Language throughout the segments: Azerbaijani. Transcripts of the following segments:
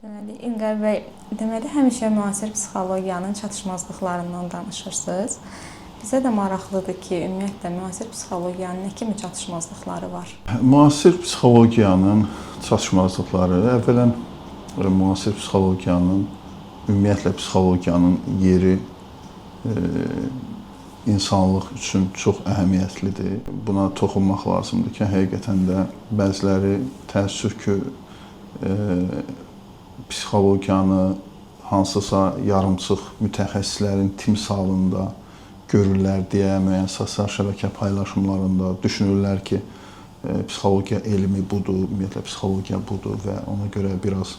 Deməli, İlqar bəy, həmişə müasir psixologiyanın çatışmazlıqlarından danışırsınız. Bizə də maraqlıdır ki, ümumiyyətlə müasir psixologiyanın nə kimi çatışmazlıqları var? Müasir psixologiyanın çatışmazlıqları, əvvələn müasir psixologiyanın, ümumiyyətlə psixologiyanın yeri insanlıq üçün çox əhəmiyyətlidir. Buna toxunmaq lazımdır ki, həqiqətən də bəziləri təəssüf ki, psixologiyanı hansısa yarımçıq mütəxəssislərin timsalında görürlər deyə müəyyən sosial şəbəkə paylaşımlarında düşünürlər ki, psixologiya elmi budur, ümumiyyətlə psixologiya budur və ona görə biraz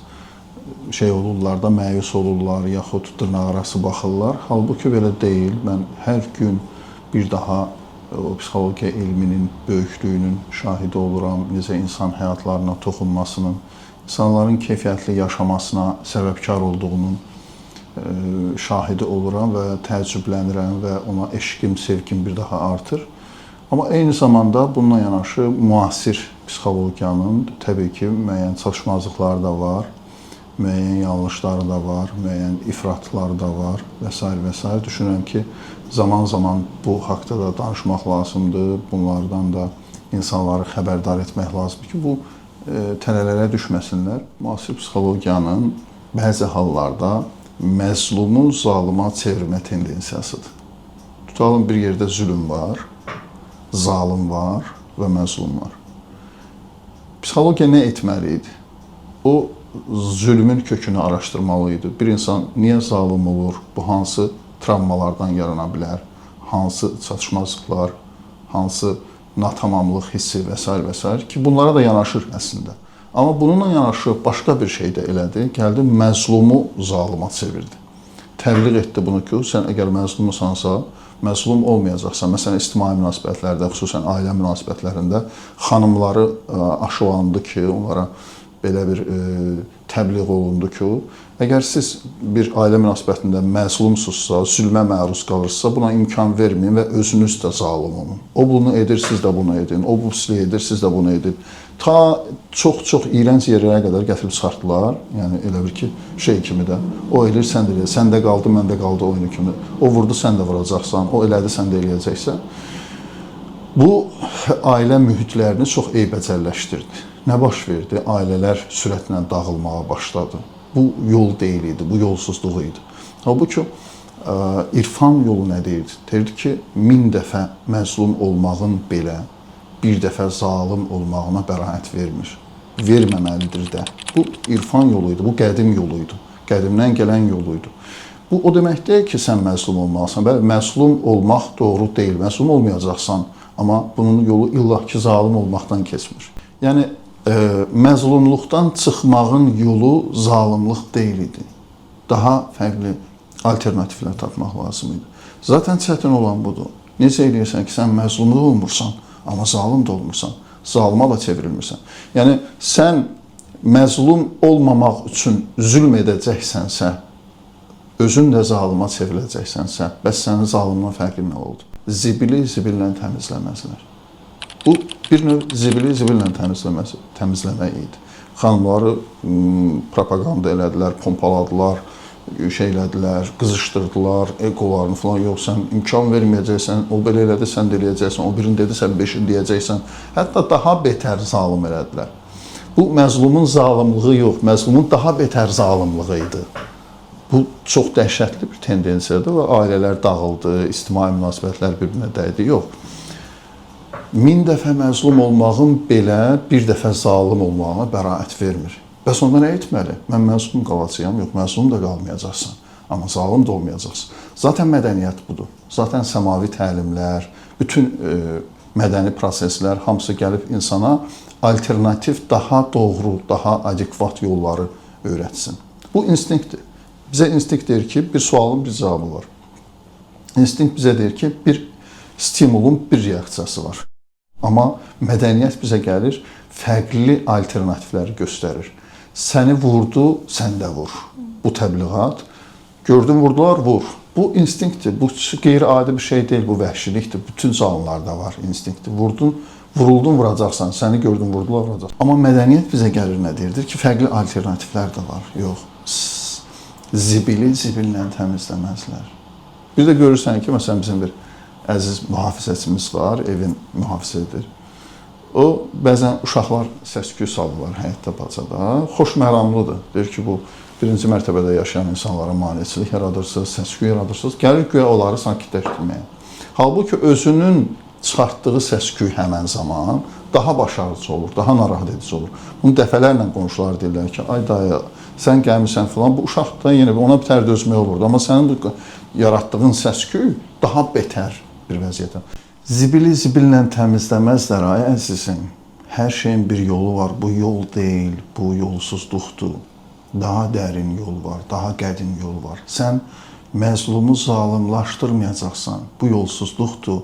olurlar da, məyus olurlar, yaxud dırnaqarası baxırlar. Halbuki belə deyil. Mən hər gün bir daha o psixologiya elminin böyüklüyünün şahidi oluram, necə insan həyatlarına toxunmasının, insanların keyfiyyətli yaşamasına səbəbkar olduğunun şahidi oluram və təəccüblənirəm və ona eşqim, sevgim bir daha artır. Amma eyni zamanda bununla yanaşı müasir psixologiyanın təbii ki, müəyyən çatışmazlıqları da var, müəyyən yanlışları da var, müəyyən ifratları da var və s. və s. Düşünürəm ki, zaman-zaman bu haqda da danışmaq lazımdır. Bunlardan da insanları xəbərdar etmək lazımdır ki, bu tələlərə düşməsinlər. Müasir psixologiyanın bəzi hallarda məzlumu zalıma çevirmə tendensiyasıdır. Tutalım bir yerdə zülm var, zalim var və məzlum var. Psixologiya nə etməli idi? O zülmün kökünü araşdırmalı idi. Bir insan niyə zalim olur? Bu hansı travmalardan yarana bilər? Hansı çatışmazlıqlar, hansı natamamlıq hissi və s. və s. ki, bunlara da yanaşır əslində. Amma bununla yanaşı başqa bir şey də elədi. Gəldi, məzlumu zalıma çevirdi. Təbliğ etdi bunu ki, sən əgər məzlumusansa, məzlum olmayacaqsan. Məsələn, ictimai münasibətlərdə, xüsusən ailə münasibətlərində xanımları aşılandı ki, onlara belə bir təbliğ olundu ki, əgər siz bir ailə münasibətində məzlumsuzsa, zülmə məruz qalırsınızsa, buna imkan verməyin və özünüz də zalim olun. O bunu edir, siz də bunu edin. O bu pisliyi edir, siz də bunu edin. Ta çox-çox iyrənc yerlərə qədər gətirib çıxartdılar. Yəni elə bir ki, şey kimi də. O edir, sən də eləyəcəksən. Səndə qaldı, məndə qaldı oyunu kimi. O vurdu, sən də vuracaqsan. O elədi, sən də eləyəcəksən. Bu ailə mühitlərini çox eybəcərləşdirdi. Nə baş verdi? Ailələr sürətlə dağılmağa başladı. Bu yol deyil idi, bu yolsuzluq idi. Halbuki irfan yolu nə deyirdi? Deyirdi ki, 1000 dəfə məzlum olmağın belə bir dəfə zalim olmağına bəraət vermir. Verməməlidir də. Bu irfan yolu idi, bu qədim yolu idi. Qədimdən gələn yolu idi. Bu o demək deyil ki, sən məzlum olmalısan. Bəli, məzlum olmaq doğru deyil, məzlum olmayacaqsan. Amma bunun yolu illah ki, zalim olmaqdan keçmir. Yəni, məzlumluqdan çıxmağın yolu zalimlik deyil idi. Daha fərqli alternatiflər tapmaq lazım idi. Zaten çətin olan budur. Necə eləyirsən ki, sən məzlum da olmursan, amma zalim də olmursan. Zalıma da çevrilmirsən. Yəni, sən məzlum olmamaq üçün zülm edəcəksənsə, özün də zalıma çevriləcəksənsə, bəs sənin zalimdən fərqli nə oldu? Zibili zibillə təmizləməzlər. Bu, bir növ zibili-zibillə təmizləmək idi. Xanımları propaganda elədilər, pompaladılar, şeylədilər, qızışdırdılar, egolarını falan. Yox, sən imkan verməyəcəksən, o belə elədi, sən də eləyəcəksən, o birini dedi, sən beşini deyəcəksən. Hətta daha betər zalim elədilər. Bu, məzlumun zalimlığı yox, məzlumun daha betər zalimlığı idi. Bu, çox dəhşətli bir tendensiyadır və ailələr dağıldı, ictimai münasibətlər bir-birinə dəydi. Yox. 1000 dəfə məzlum olmağın belə bir dəfə zalim olmağına bəraət vermir. Bəs onda nə etməli? Mən məzlum qalacağam, yox, məzlum da qalmayacaqsan, amma zalim da olmayacaqsan. Zaten mədəniyyət budur. Zaten səmavi təlimlər, bütün mədəni proseslər hamısı gəlib insana alternativ, daha doğru, daha adekvat yolları öyrətsin. Bu instinktdir. Bizə instinkt deyir ki, bir sualın bir cavabı var. İnstinkt bizə deyir ki, bir stimulun bir reaksiyası var. Amma mədəniyyət bizə gəlir, fərqli alternativləri göstərir. Səni vurdu, sən də vur. Bu təbliğat. Gördün, vurdular, vur. Bu instinktdir. Bu qeyri-adi bir şey deyil, bu vəhşilikdir. Bütün canlılarda var instinkti. Vurdun, Vuruldun, vuracaqsan. Səni gördün, vurdular, vuracaqsan. Amma mədəniyyət bizə gəlir nə deyirdir ki, fərqli alternativlər də var. Yox, zibili zibillə təmizləməzlər. Bir də görürsən ki, məsələn, bizim bir əziz mühafizəçimiz var, evin mühafizədir. O, bəzən uşaqlar səs-küy salırlar həyətdə, bacada. Xoş məramlıdır. Deyir ki, bu birinci mərtəbədə yaşayan insanlara maneçilik yaradırsınız, səs-küy yaradırsınız. Gəlir güya onları sakitləşdirməyə. Halbuki özünün çıxartdığı səs-küy həmən zaman daha başarıcı olur, daha narahat edici olur. Bunu dəfələrlə qonşular deyirlər ki, ay dayı, sən gəlmirsən filan, bu uşaq da yenə ona bir tər dözmək olurdu. Amma sənin bu yaratdığın səs-küy daha betər bir vəziyyətə. Zibili zibillə təmizləməzlər, ay əzizim. Hər şeyin bir yolu var. Bu yol deyil, bu yolsuzluqdur. Daha dərin yol var, daha qədim yol var. Sən məzlumu zalımlaşdırmayacaqsan, bu yolsuzluqdur.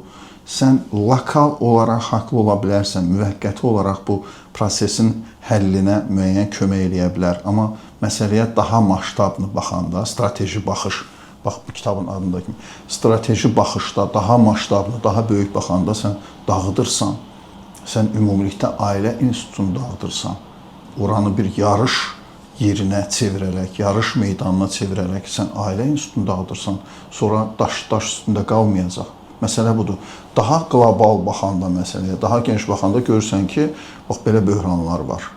Sən lokal olaraq haqlı ola bilərsən, müvəqqəti olaraq bu prosesin həllinə müəyyən kömək eləyə bilər. Amma məsələyə daha maştablı baxanda, strateji baxış, bax bu kitabın adındakı kimi, strateji baxışda, daha maştablı, daha böyük baxanda sən dağıdırsan, sən ümumilikdə ailə institutunu dağıdırsan, oranı bir yarış yerinə çevirərək, yarış meydanına çevirərək sən ailə institutunu dağıdırsan, sonra daş üstündə qalmayacaq. Məsələ budur. Daha qlobal baxanda məsələyə, daha geniş baxanda görürsən ki, bax belə böhranlar var.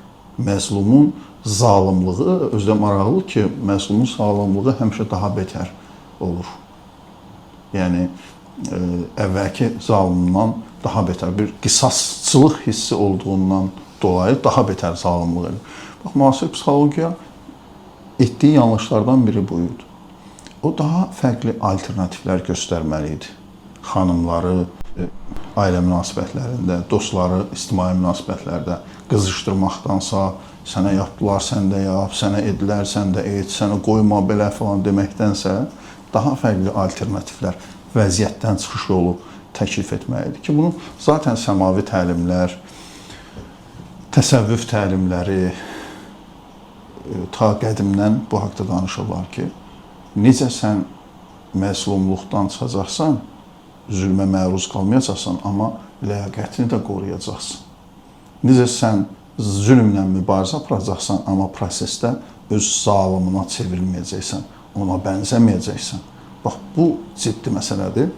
Məzlumun zalımlığı, özdə maraqlı ki, məzlumun zalımlığı həmişə daha betər olur. Yəni, əvvəlki zalımdan daha betər, bir qisasçılıq hissi olduğundan dolayı daha betər zalımlıq edir. Bax, müasir psixologiya etdiyi yanlışlardan biri buydu. O daha fərqli alternativlər göstərməli idi. Xanımları ailə münasibətlərində, dostları ictimai münasibətlərdə qızışdırmaqdansa, sənə yapdılar, sən də yap, sənə edilər, sən də et, sənə qoyma belə falan deməkdənsə, daha fərqli alternativlər, vəziyyətdən çıxış yolu təklif etməlidir ki, bunu zaten səmavi təlimlər, təsəvvüf təlimləri ta qədimdən bu haqda danışırlar ki, necə sən məzlumluqdan çıxacaqsan, zülmə məruz qalmayacaqsan, amma ləyaqətini də qoruyacaqsan. Necə sən zülmlə mübarizə aparacaqsan, amma prosesdə öz zalımına çevrilməyəcəksən, ona bənzəməyəcəksən. Bax, bu ciddi məsələdir.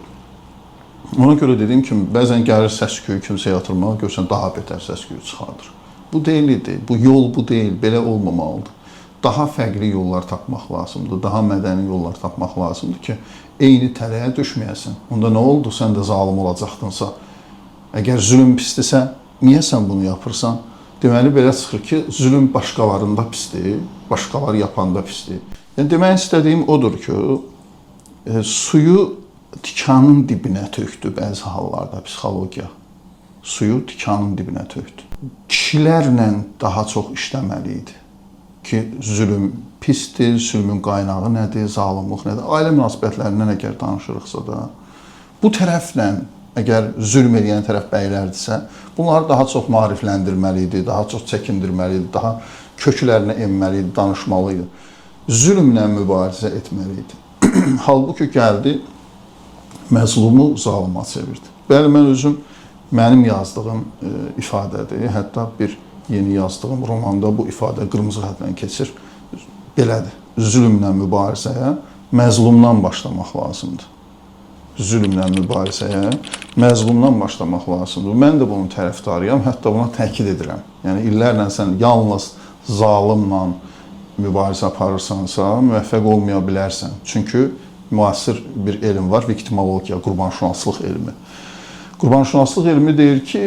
Ona görə dediyim kimi, bəzən gəlir səs-küyü kimsə yatırmağa, görsən daha betər səs-küyü çıxardır. Bu deyil idi, bu yol bu deyil, belə olmamalıdır. Daha fərqli yollar tapmaq lazımdır, daha mədəni yollar tapmaq lazımdır ki, eyni tələyə düşməyəsən. Onda nə oldu, sən də zalim olacaqdınsa? Əgər zülm pisdirsə, niyə sən bunu yapırsan? Deməli, belə çıxır ki, zülm başqalarında pisdir, başqaları yapanda pisdir. Yəni, demək istədiyim odur ki, suyu tikanın dibinə tökdü bəzi hallarda psixologiya. Suyu tikanın dibinə tökdü. Kişilərlə daha çox işləməli idi ki, zülm pisdir, zülmün qaynağı nədir, zalımlıq nədir? Ailə münasibətlərindən əgər danışırıqsa da, bu tərəflə, əgər zülm edən tərəf bəylərdirsə, bunları daha çox maarifləndirməli idi, daha çox çəkindirməli idi, daha köklərinə enməli idi, danışmalı idi. Zülmlə mübarizə etməli idi. Halbuki gəldi, məzlumu zalıma çevirdi. Bəli, mən özüm, mənim yazdığım ifadədir, hətta bir yeni yazdığım romanda bu ifadə qırmızı xətlə keçir. Belədir, zülmlə mübarizəyə məzlumdan başlamaq lazımdır. Zülmlə mübarizəyə məzlumdan başlamaq lazımdır. Mən də bunun tərəfdarıyam, hətta buna təkid edirəm. Yəni, illərlə sən yalnız zalimlə mübarizə aparırsansa, müvəffəq olmaya bilərsən. Çünki müasir bir elm var, viktimologiya, qurbanşünaslıq elmi. Qurbanşünaslıq elmi deyir ki,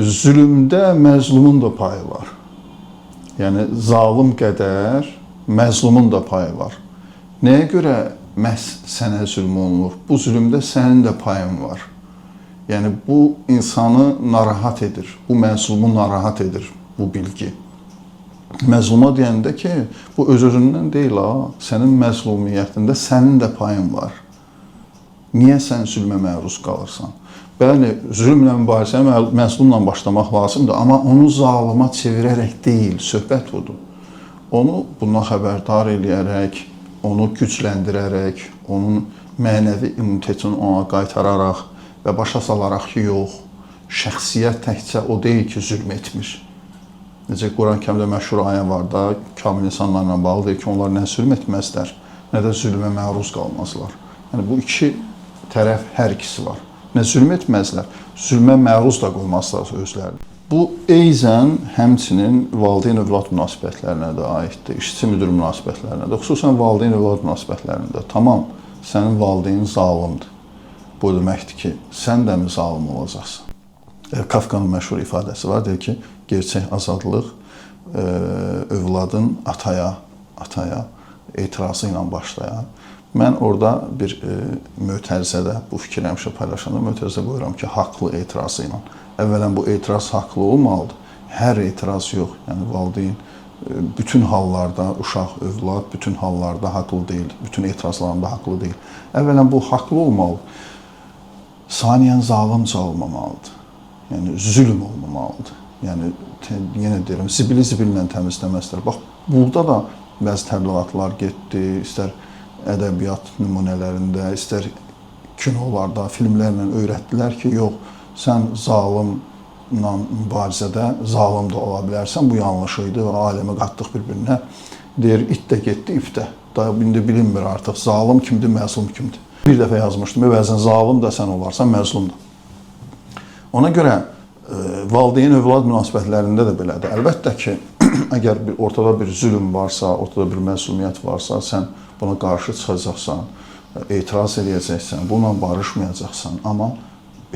zülmdə məzlumun da payı var. Yəni, zalim qədər məzlumun da payı var. Nəyə görə məhz sənə zülm olunur? Bu zülmdə sənin də payın var. Yəni, bu insanı narahat edir, bu məzlumu narahat edir bu bilgi. Məzluma deyəndə ki, bu öz-özündən deyil, sənin məzlumiyyətində sənin də payın var. Niyə sən zülmə məruz qalırsan? Bəli, zülmlə mübarizəyə məzlumla başlamaq lazımdır, amma onu zalıma çevirərək deyil, söhbət budur. Onu bundan xəbərdar eləyərək, onu gücləndirərək, onun mənəvi immunitetini ona qaytararaq və başa salaraq ki, yox, şəxsiyyət təkcə o deyil ki, zülm etmir. Necə Quran-Kərimdə məşhur ayə var da, kamil insanlarla bağlı deyir ki, onlar nə zülm etməzlər, nə də zülmə məruz qalmazlar. Yəni bu iki tərəf hər ikisi var. Nə zülm etməzlər, zülmə məruz da qoymazlar özlərini. Bu eyzən həmçinin valideyn-övlad münasibətlərinə də aiddir, işçi-müdür münasibətlərinə də, xüsusən valideyn-övlad münasibətlərində. Tamam, sənin valideynin zalimdir. Bu deməkdir ki, sən də mi zalim olacaqsan? Kafkanın məşhur ifadəsi var, deyir ki, gerçək azadlıq övladın ataya etirazı ilə başlayar. Mən orada bir mötərizədə bu fikri həmişə paylaşanda mötərizə qoyuram ki, haqlı etirazı ilə. Əvvələn bu etiraz haqlı olmalıdır. Hər etiraz yox. Yəni valideyn bütün hallarda uşaq, övlad bütün hallarda haqlı deyil. Bütün etirazlarında haqlı deyil. Əvvələn bu haqlı olmalıdır. Saniyən zalimcə olmamalıdır. Yəni zülm olmamalıdır. Yəni yenə deyirəm, zibili zibillə təmizləməzlər. Bax, burada da bəzi təbliğatlar getdi, istər ədəbiyyat nümunələrində, istər kinolarda, filmlərlə öyrətdilər ki, yox, sən zalimlə mübarizədə zalim da ola bilərsən, bu yanlış idi və aləmi qatdıq bir-birinə. Deyir, it də getdi, ip də. Daha indi bilinmir artıq, zalim kimdir, məzlum kimdir. Bir dəfə yazmışdım, bəzən zalim da sən olarsan, məzlum da. Ona görə valideyn-övlad münasibətlərində də belədir. Əlbəttə ki, əgər ortada bir zülm varsa, ortada bir məsuliyyət varsa, sən buna qarşı çıxacaqsan, etiraz edəcəksən, bununla barışmayacaqsan, amma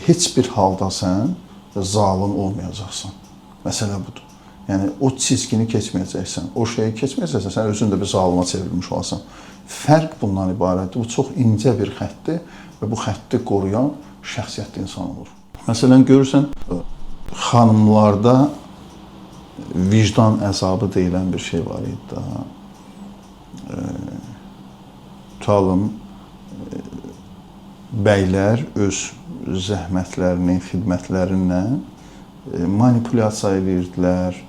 heç bir halda sən zalim olmayacaqsan. Məsələ budur. Yəni, o çizgini keçməyəcəksən, o şeyi keçməyəcəksən, sən özün də bir zalıma çevrilmiş olasan. Fərq bundan ibarətdir. Bu çox incə bir xəttdir və bu xətti qoruyan şəxsiyyətli insan olur. Məsələn, görürsən, xanımlarda vicdan əzabı deyilən bir şey var idi daha. Tutalım, bəylər öz zəhmətlərinin, xidmətlərinlə manipulyasiya edirdilər,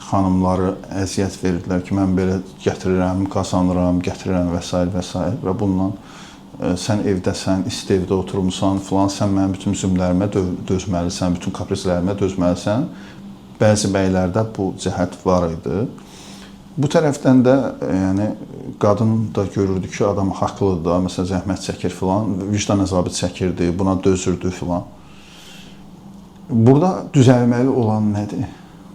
xanımları əziyyət verirdilər ki, mən belə gətirirəm, qazanıram, gətirirəm və s. və s. Və bundan sən evdəsən, isti evdə oturmuşsan, filan, sən mənim bütün zümlərimə dözməlisən, bütün kaprizlərimə dözməlisən. Bəzi bəylərdə bu cəhət var idi. Bu tərəfdən də yəni, qadın da görürdü ki, adam haqlıdır da, məsələn, zəhmət çəkir filan, vicdan əzabı çəkirdi, buna dözürdü filan. Burada düzəlməli olan nədir?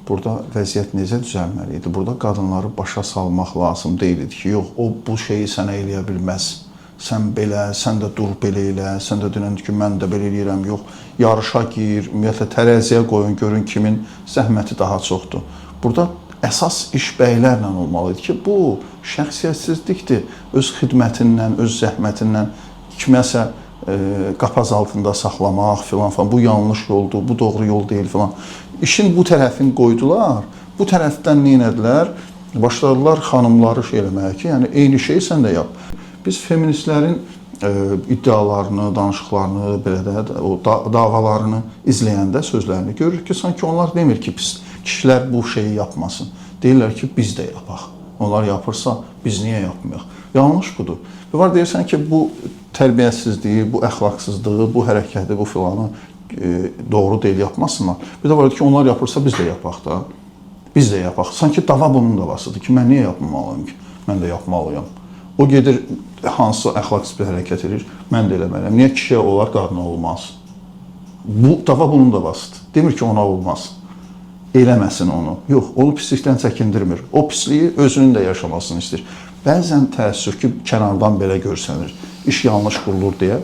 Burada vəziyyət necə düzəlməli idi? Burada qadınları başa salmaq lazım deyildi ki, yox, o bu şeyi sənə eləyə bilməz. Sən belə, sən də dur belə elə, sən də denən ki, mən də belə eləyirəm, yox, yarışa gir, ümumiyyətlə tərəziyə qoyun, görün kimin zəhməti daha çoxdur. Burada əsas iş bəylərlə olmalıdır ki, bu şəxsiyyətsizlikdir. Öz xidmətindən, öz zəhmətindən kiməsə qapaz altında saxlamaq filan, bu yanlış yoldur, bu doğru yol deyil filan. İşin bu tərəfini qoydular, bu tərəfdən nə edilər? Başladılar xanımları şey eləməyə ki, yəni eyni şeyi sən də yap. Biz feministlərin iddialarını, danışıqlarını, belə də o davalarını izləyəndə sözlərini görürük ki, sanki onlar demir ki, pis kişilər bu şeyi yapmasın. Deyirlər ki, biz də yapaq. Onlar yapırsa, biz niyə yapmayaq? Yanlış budur. Və var deyirsən ki, bu tərbiyəsizliyi, bu əxlaqsızlığı, bu hərəkəti, bu filanı doğru deyil, yapmasınlar. Bir də var ki, onlar yapırsa, biz də yapaq da. Biz də yapaq. Sanki dava bunun davasıdır ki, mən niyə yapmamalıyım ki? Mən də yapmalıyam. O gedir, hansı əxlaqsız bir hərəkət edir, mən də eləməliyəm. Niyə kişiyə olar, qadına olmaz? Bu dava bunun davasıdır. Demir ki, ona olmaz. Eləməsin onu. Yox, onu pislikdən çəkindirmir. O pisliyi özünün də yaşamasını istəyir. Bəzən təəssüf ki, kənardan belə görsənir. İş yanlış qurulur deyə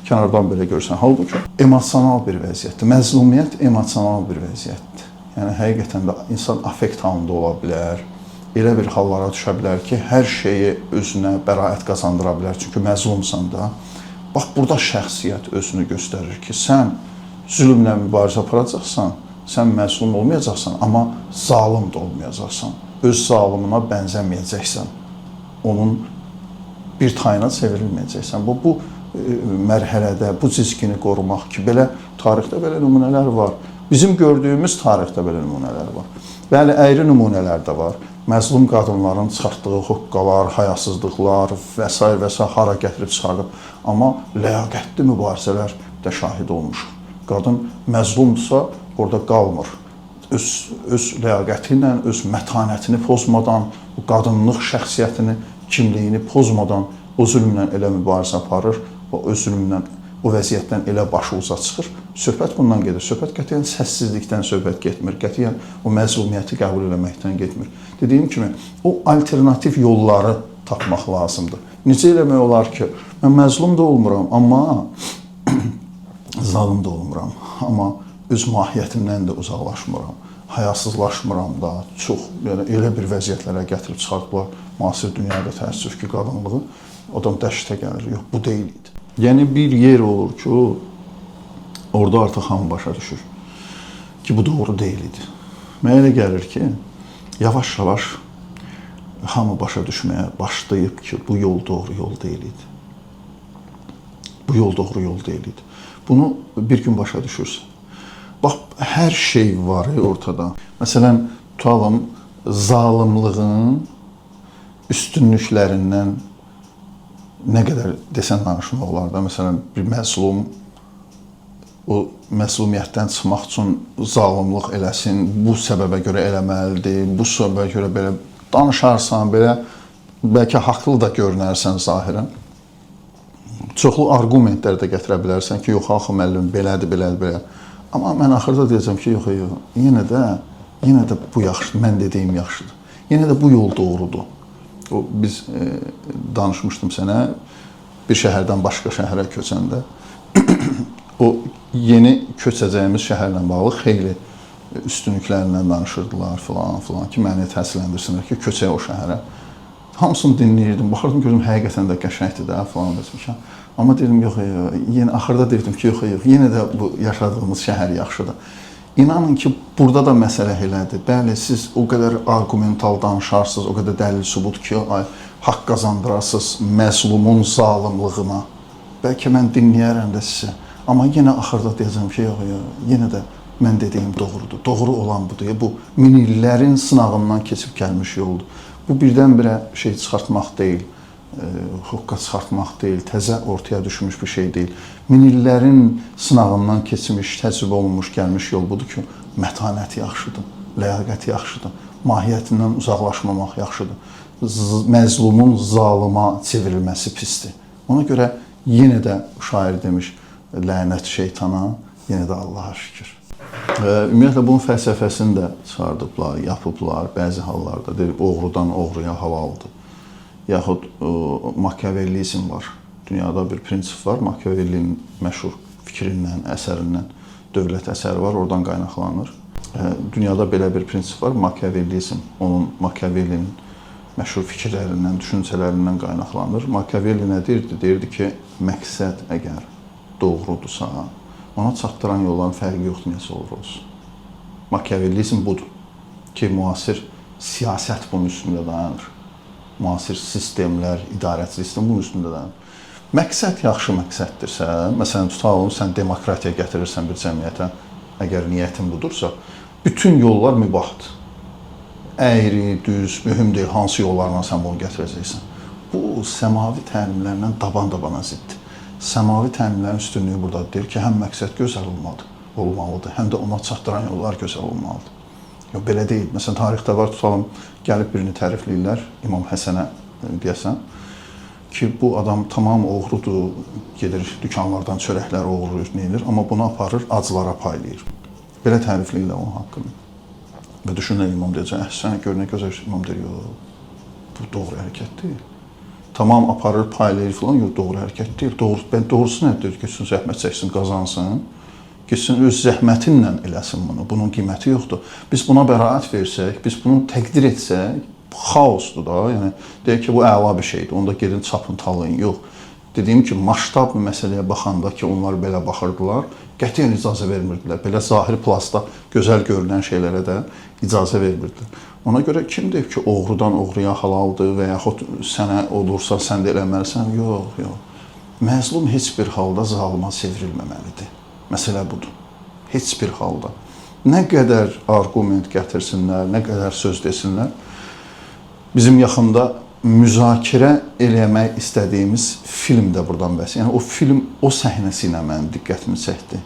kənardan belə görsənir. Halbuki emosional bir vəziyyətdir. Məzlumiyyət emosional bir vəziyyətdir. Yəni, həqiqətən də insan affekt halında ola bilər. Elə bir hallara düşə bilər ki, hər şeyi özünə bəraət qazandıra bilər. Çünki məzlumsan da. Bax, burada şəxsiyyət özünü göstərir ki, sən zülmlə mübarizə aparacaqsan, sən məzlum olmayacaqsan, amma zalim də olmayacaqsan. Öz zalimına bənzəməyəcəksən. Onun bir tayına çevrilməyəcəksən. Bu mərhələdə, bu cizgini qorumaq ki, belə tarixdə belə nümunələr var. Bizim gördüyümüz tarixdə belə nümunələr var. Bəli, əyri nümunələr də var. Məzlum qadınların çıxartdığı hoqqalar, hayasızlıqlar və s. hara gətirib çıxardıb. Amma ləyaqətli mübarizələr də şahid olmuşuq. Qadın məzlumdursa, orada qalmır. Öz ləyaqəti ilə, öz mətanətini pozmadan, bu qadınlıq şəxsiyyətini, kimliyini pozmadan o zülmlə elə mübarizə aparır və o zülmlə, o vəziyyətdən elə başı uza çıxır. Söhbət bundan gedir. Söhbət qətiyyən səssizlikdən söhbət getmir. Qətiyyən o məzlumiyyəti qəbul eləməkdən getmir. Dediyim kimi, o alternativ yolları tapmaq lazımdır. Necə eləmək olar ki, mən məzlum da olmuram, amma zalım da olmuram, amma öz mahiyyətimdən də uzaqlaşmıram, hayasızlaşmıram da, çox elə bir vəziyyətlərə gətirib çıxartdılar müasir dünyada təəssüf ki, qadınlığı, adam dəhşətə gəlir, yox, bu deyil idi. Yəni bir yer olur ki, orada artıq hamı başa düşür ki, bu doğru deyil idi. Mənə elə gəlir ki, yavaş-yavaş hamı başa düşməyə başlayıb ki, bu yol doğru yol deyil idi. Bu yol doğru yol deyil idi. Bunu bir gün başa düşürsən. Bax, hər şey var ortada. Məsələn, tutalım, zalımlığın üstünlüklərindən nə qədər desən danışmaq olar da. Məsələn, bir məzlum o məzlumiyyətdən çıxmaq üçün zalımlıq eləsin, bu səbəbə görə eləməlidir, bu səbəbə görə belə danışarsan, belə bəlkə haqlı da görünərsən zahirən. Çoxlu arqumentlər də gətirə bilərsən ki, yox, axı müəllim, belədir, belədir, belədir. Amma mən axırda deyəcəm ki, yox, yenə də bu yaxşıdır, mən dediyim yaxşıdır. Yenə də bu yol doğrudur. Biz danışmışdım sənə, bir şəhərdən başqa şəhərə köçəndə, o yeni köçəcəyimiz şəhərlə bağlı xeyli üstünlüklərindən danışırdılar filan ki, məni təsirləndirsinlər ki, köçək o şəhərə. Hamısını dinləyirdim, baxırdım, gördüm, həqiqətən də qəşəngdir də filan dedim. Amma dedim, yox, yenə axırda dedim ki, yox, yenə də bu yaşadığımız şəhər yaxşıdır. İnanın ki, burada da məsələ elədir. Bəli, siz o qədər arqumental danışarsınız, o qədər dəlil sübut ki, haqq qazandırasınız məzlumun zalımlığına. Bəlkə mən dinləyərəm də sizə. Amma yenə axırda deyəcəm ki, yox, yenə də mən dediyim doğrudur. Doğru olan budur. Bu min illərin sınağından keçib gəlmiş yoldur. Bu birdən-birə şey çıxartmaq deyil, hoqqa çıxartmaq deyil, təzə ortaya düşmüş bir şey deyil. Min illərin sınağından keçmiş, təcrübə olunmuş, gəlmiş yol budur ki, mətanət yaxşıdır, ləyaqət yaxşıdır, mahiyyətindən uzaqlaşmamaq yaxşıdır. Məzlumun zalıma çevrilməsi pisdir. Ona görə yenə də şair demiş, lənət şeytana, yenə də Allaha şükür. Ümumiyyətlə, bunun fəlsəfəsini də çıxardıblar, yapıblar, bəzi hallarda deyib, oğrudan oğruya halaldır. Yaxud Machiavellizm var. Dünyada bir prinsip var, Machiavellinin məşhur fikrindən, əsərindən, dövlət əsəri var, oradan qaynaqlanır. Dünyada belə bir prinsip var, Machiavellizm, onun Machiavellinin məşhur fikirlərindən, düşüncələrindən qaynaqlanır. Machiavelli nə deyirdi? Deyirdi ki, məqsəd əgər doğrudursa, ona çatdıran yolların fərqi yoxdur, necə olur olsun. Machiavellizm budur ki, müasir siyasət bunun üstündə dayanır. Müasir sistemlər, idarəçilik sistemi bunun üstündə dayanır. Məqsəd yaxşı məqsəddirsə, məsələn, tutalım, sən demokratiya gətirirsən bir cəmiyyətə, əgər niyyətin budursa, bütün yollar mübahdır. Əyri, düz, mühüm deyil, hansı yollarla sən bunu gətirəcəksən. Bu, səmavi təlimlərlə daban-dabana ziddir. Səmavi təlimlərin üstünlüyü burada deyir ki, həm məqsəd gözəl olmalıdır, həm də ona çatdıran yollar gözəl olmalıdır. Yox, belə deyil. Məsələn, tarixdə var, tutalım, gəlib birini tərifləyirlər, İmam Həsənə deyəsən ki, bu adam tamam oğrudur, gedir dükanlardan çörəklər oğruyur, neyilir, amma bunu aparır, acılara paylayır. Belə tərifləyirlər onun haqqını. Və düşünürlər, imam deyəcək, sən gör nə gözəl imam deyir, yox, bu doğru hərəkət deyil. Tamam aparır, paylayır falan, yox, doğru hərəkət deyil. Doğrusu nədir? Geçsin, zəhmət çəksin, qazansın. Geçsin, öz zəhmətinlə eləsin bunu. Bunun qiyməti yoxdur. Biz buna bəraət versək, biz bunu təqdir etsək, xaosdur da. Yəni, deyək ki, bu əla bir şeydir. Onda gedin, çapın, talayın. Yox. Dediyim ki, maştab məsələyə baxanda ki, onlar belə baxırdılar, qətiyyən icazə vermirdilər. Belə zahiri plasta gözəl görünən şeylərə də icazə vermirdilər. Ona görə kim deyib ki, oğrudan oğruya halaldır və yaxud sənə olursa, sən də eləməlisən? Yox, yox. Məzlum heç bir halda zalıma çevrilməməlidir. Məsələ budur. Heç bir halda. Nə qədər arqument gətirsinlər, nə qədər söz desinlər, bizim yaxında müzakirə eləmək istədiyimiz film də buradan bəhs. Yəni, o film o səhnəsi ilə mənim diqqətimi çəkdi.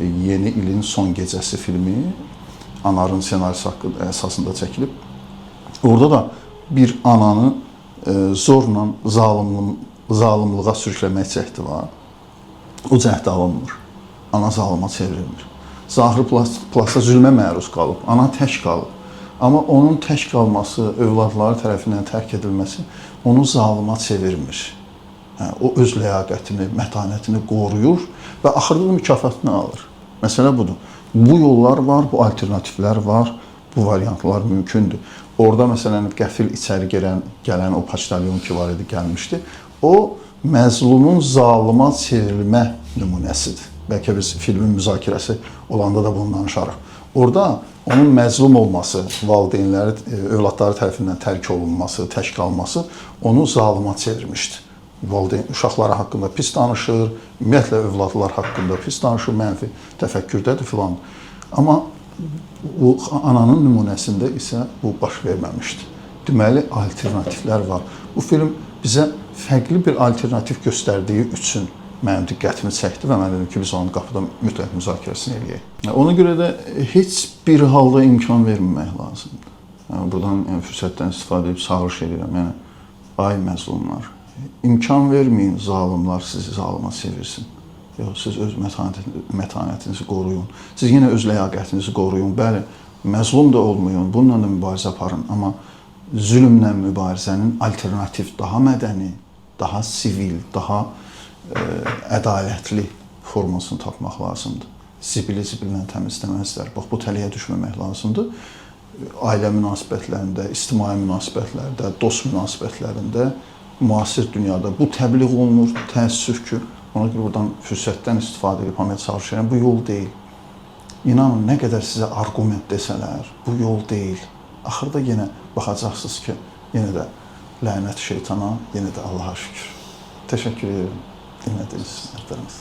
Yeni ilin son gecəsi filmi Anarın ssenarisi haqqında əsasında çəkilib. Orada da bir ananı zorla zalımlığa sürükləmək cəhdi var. O cəhd alınmır. Ana zalıma çevrilmir. Zahir Plasa zülmə məruz qalıb. Ana tək qalıb. Amma onun tək qalması, övladları tərəfindən tərk edilməsi onu zalıma çevirmir. O öz ləyaqətini, mətanətini qoruyur və axırda da mükafatını alır. Məsələ budur. Bu yollar var, bu alternativlər var, bu variantlar mümkündür. Orada məsələn qəfil içəri gələn o poçtalyon ki var idi, gəlmişdi. O məzlumun zalıma çevrilmə nümunəsidir. Bəlkə biz filmin müzakirəsi olanda da bunu danışarıq. Orada onun məzlum olması, valideynləri, övladları tərəfindən tərk olunması, tək qalması onu zalıma çevirmişdi. Valideyn uşaqları haqqında pis danışır, ümumiyyətlə övladlar haqqında pis danışır, mənfi təfəkkürdədir filan. Amma bu ananın nümunəsində isə bu baş verməmişdi. Deməli, alternativlər var. Bu film bizə fərqli bir alternativ göstərdiyi üçün mənim diqqətimi çəkdi və mən dedim ki, biz onun qapıda mütləq müzakirəsini eləyək. Ona görə də heç bir halda imkan verməmək lazımdır. Buradan fürsətdən istifadə edib çağırış edirəm. Yəni, ay məzlumlar, imkan verməyin zalımlar sizi zalıma çevirsin. Yox, siz öz mətanətinizi qoruyun. Siz yenə öz ləyaqətinizi qoruyun. Bəli, məzlum da olmayın, bununla da mübarizə aparın. Amma zülmlə mübarizənin alternativ, daha mədəni, daha sivil, daha ədalətli formasını tapmaq lazımdır. Zibili zibillə təmizləməzlər. Bax, bu tələyə düşməmək lazımdır. Ailə münasibətlərində, ictimai münasibətlərdə, dost münasibətlərində, müasir dünyada bu təbliğ olunur, təəssüf ki, ona görə buradan fürsətdən istifadə edib hamıya çağırış edirəm, bu yol deyil. İnanın, nə qədər sizə arqument desələr, bu yol deyil. Axırda yenə baxacaqsınız ki, yenə də lənət şeytana, yenə də Allaha şükür. Təşəkkür edirəm. Dinlədiniz, sizlərimiz.